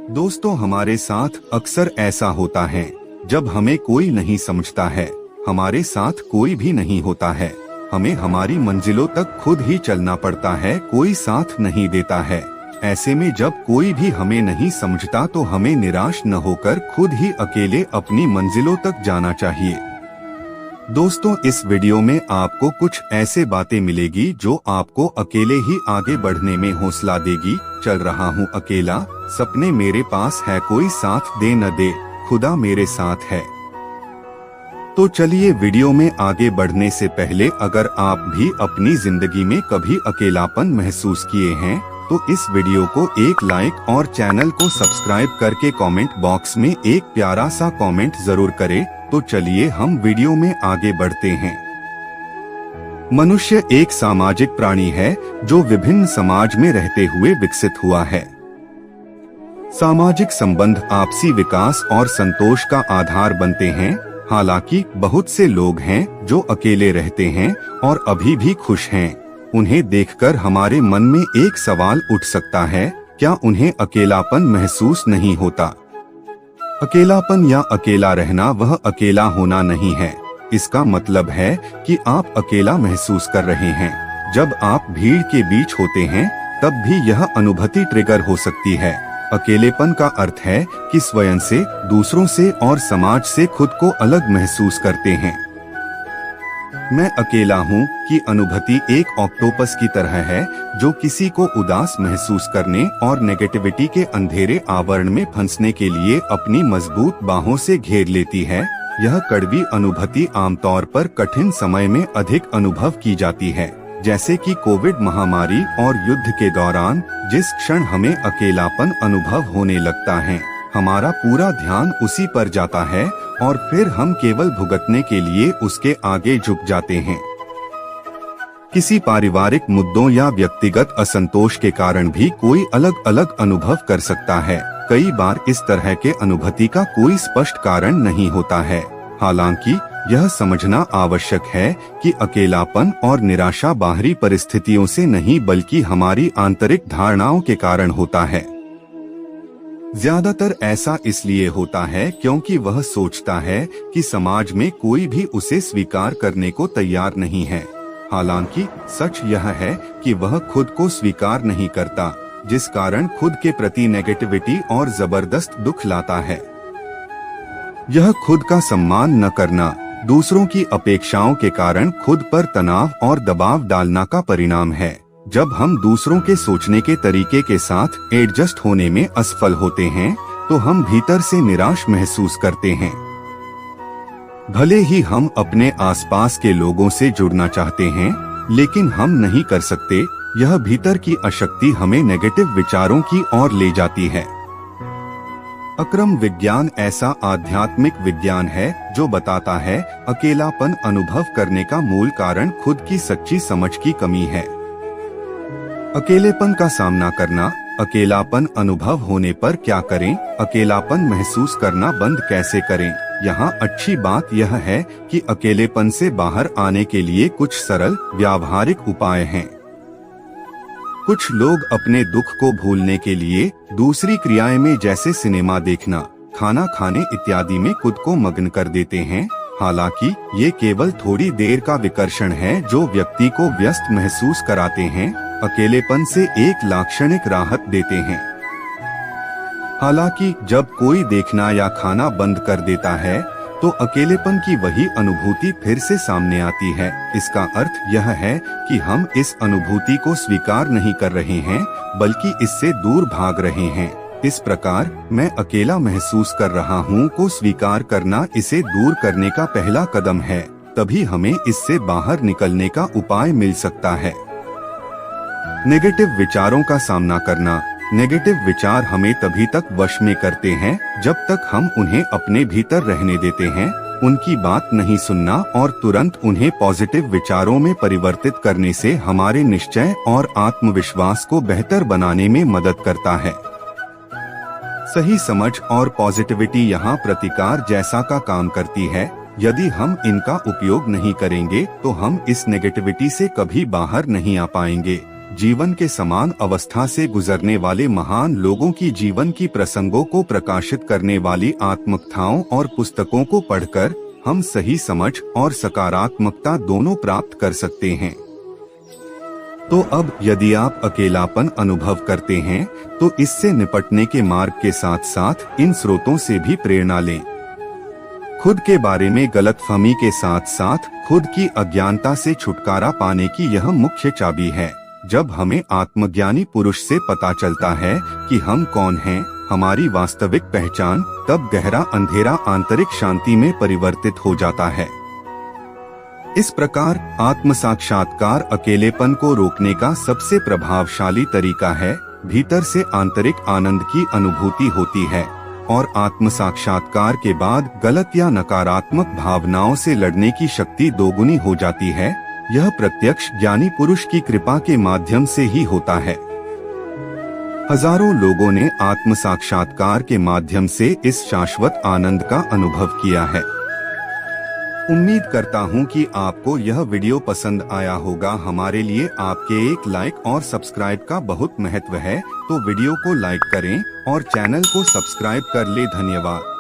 दोस्तों, हमारे साथ अक्सर ऐसा होता है जब हमें कोई नहीं समझता है, हमारे साथ कोई भी नहीं होता है, हमें हमारी मंजिलों तक खुद ही चलना पड़ता है, कोई साथ नहीं देता है। ऐसे में जब कोई भी हमें नहीं समझता तो हमें निराश न होकर खुद ही अकेले अपनी मंजिलों तक जाना चाहिए। दोस्तों, इस वीडियो में आपको कुछ ऐसे बातें मिलेगी जो आपको अकेले ही आगे बढ़ने में हौसला देगी। चल रहा हूँ अकेला, सपने मेरे पास है, कोई साथ दे न दे, खुदा मेरे साथ है। तो चलिए, वीडियो में आगे बढ़ने से पहले अगर आप भी अपनी जिंदगी में कभी अकेलापन महसूस किए हैं तो इस वीडियो को एक लाइक और चैनल को सब्सक्राइब करके कमेंट बॉक्स में एक प्यारा सा कमेंट जरूर करें। तो चलिए हम वीडियो में आगे बढ़ते हैं। मनुष्य एक सामाजिक प्राणी है जो विभिन्न समाज में रहते हुए विकसित हुआ है। सामाजिक संबंध आपसी विकास और संतोष का आधार बनते हैं। हालांकि बहुत से लोग हैं जो अकेले रहते हैं और अभी भी खुश हैं। उन्हें देखकर हमारे मन में एक सवाल उठ सकता है, क्या उन्हें अकेलापन महसूस नहीं होता? अकेलापन या अकेला रहना वह अकेला होना नहीं है। इसका मतलब है कि आप अकेला महसूस कर रहे हैं। जब आप भीड़ के बीच होते हैं तब भी यह अनुभूति ट्रिगर हो सकती है। अकेलेपन का अर्थ है कि स्वयं से, दूसरों से और समाज से खुद को अलग महसूस करते हैं। मैं अकेला हूँ की अनुभूति एक ऑक्टोपस की तरह है जो किसी को उदास महसूस करने और नेगेटिविटी के अंधेरे आवरण में फंसने के लिए अपनी मजबूत बाहों से घेर लेती है। यह कड़वी अनुभूति आमतौर पर कठिन समय में अधिक अनुभव की जाती है, जैसे कि कोविड महामारी और युद्ध के दौरान। जिस क्षण हमें अकेलापन अनुभव होने लगता है, हमारा पूरा ध्यान उसी पर जाता है और फिर हम केवल भुगतने के लिए उसके आगे झुक जाते हैं। किसी पारिवारिक मुद्दों या व्यक्तिगत असंतोष के कारण भी कोई अलग अलग अनुभव कर सकता है। कई बार इस तरह के अनुभूति का कोई स्पष्ट कारण नहीं होता है। हालांकि यह समझना आवश्यक है कि अकेलापन और निराशा बाहरी परिस्थितियों से नहीं बल्कि हमारी आंतरिक धारणाओं के कारण होता है। ज्यादातर ऐसा इसलिए होता है क्योंकि वह सोचता है कि समाज में कोई भी उसे स्वीकार करने को तैयार नहीं है। हालांकि सच यह है कि वह खुद को स्वीकार नहीं करता, जिस कारण खुद के प्रति नेगेटिविटी और जबरदस्त दुख लाता है। यह खुद का सम्मान न करना, दूसरों की अपेक्षाओं के कारण खुद पर तनाव और दबाव डालना का परिणाम है। जब हम दूसरों के सोचने के तरीके के साथ एडजस्ट होने में असफल होते हैं तो हम भीतर से निराश महसूस करते हैं। भले ही हम अपने आसपास के लोगों से जुड़ना चाहते हैं, लेकिन हम नहीं कर सकते। यह भीतर की अशक्ति हमें नेगेटिव विचारों की ओर ले जाती है। अक्रम विज्ञान ऐसा आध्यात्मिक विज्ञान है जो बताता है अकेलापन अनुभव करने का मूल कारण खुद की सच्ची समझ की कमी है। अकेलेपन का सामना करना, अकेलापन अनुभव होने पर क्या करें, अकेलापन महसूस करना बंद कैसे करें। यहाँ अच्छी बात यह है कि अकेलेपन से बाहर आने के लिए कुछ सरल व्यावहारिक उपाय हैं। कुछ लोग अपने दुख को भूलने के लिए दूसरी क्रियाएं में जैसे सिनेमा देखना, खाना खाने इत्यादि में खुद को मग्न कर देते हैं। हालांकि ये केवल थोड़ी देर का विकर्षण है जो व्यक्ति को व्यस्त महसूस कराते हैं, अकेलेपन से एक लाक्षणिक राहत देते हैं। हालांकि जब कोई देखना या खाना बंद कर देता है तो अकेलेपन की वही अनुभूति फिर से सामने आती है। इसका अर्थ यह है कि हम इस अनुभूति को स्वीकार नहीं कर रहे हैं बल्कि इससे दूर भाग रहे हैं। इस प्रकार मैं अकेला महसूस कर रहा हूँ को स्वीकार करना इसे दूर करने का पहला कदम है। तभी हमें इससे बाहर निकलने का उपाय मिल सकता है। नेगेटिव विचारों का सामना करना। नेगेटिव विचार हमें तभी तक वश में करते हैं जब तक हम उन्हें अपने भीतर रहने देते हैं, उनकी बात नहीं सुनना और तुरंत उन्हें पॉजिटिव विचारों में परिवर्तित करने से हमारे निश्चय और आत्मविश्वास को बेहतर बनाने में मदद करता है। सही समझ और पॉजिटिविटी यहाँ प्रतिकार जैसा का काम करती है। यदि हम इनका उपयोग नहीं करेंगे तो हम इस नेगेटिविटी से कभी बाहर नहीं आ पाएंगे। जीवन के समान अवस्था से गुजरने वाले महान लोगों की जीवन की प्रसंगों को प्रकाशित करने वाली आत्मकथाओं और पुस्तकों को पढ़कर हम सही समझ और सकारात्मकता दोनों प्राप्त कर सकते हैं। तो अब यदि आप अकेलापन अनुभव करते हैं तो इससे निपटने के मार्ग के साथ साथ इन स्रोतों से भी प्रेरणा लें। खुद के बारे में गलतफहमी के साथ साथ खुद की अज्ञानता से छुटकारा पाने की यह मुख्य चाबी है। जब हमें आत्मज्ञानी पुरुष से पता चलता है कि हम कौन हैं, हमारी वास्तविक पहचान, तब गहरा अंधेरा आंतरिक शांति में परिवर्तित हो जाता है। इस प्रकार आत्म साक्षात्कार अकेलेपन को रोकने का सबसे प्रभावशाली तरीका है। भीतर से आंतरिक आनंद की अनुभूति होती है और आत्म साक्षात्कार के बाद गलत या नकारात्मक भावनाओं से लड़ने की शक्ति दोगुनी हो जाती है। यह प्रत्यक्ष ज्ञानी पुरुष की कृपा के माध्यम से ही होता है। हजारों लोगों ने आत्म साक्षात्कार के माध्यम से इस शाश्वत आनंद का अनुभव किया है। उम्मीद करता हूं कि आपको यह वीडियो पसंद आया होगा। हमारे लिए आपके एक लाइक और सब्सक्राइब का बहुत महत्व है, तो वीडियो को लाइक करें और चैनल को सब्सक्राइब कर ले। धन्यवाद।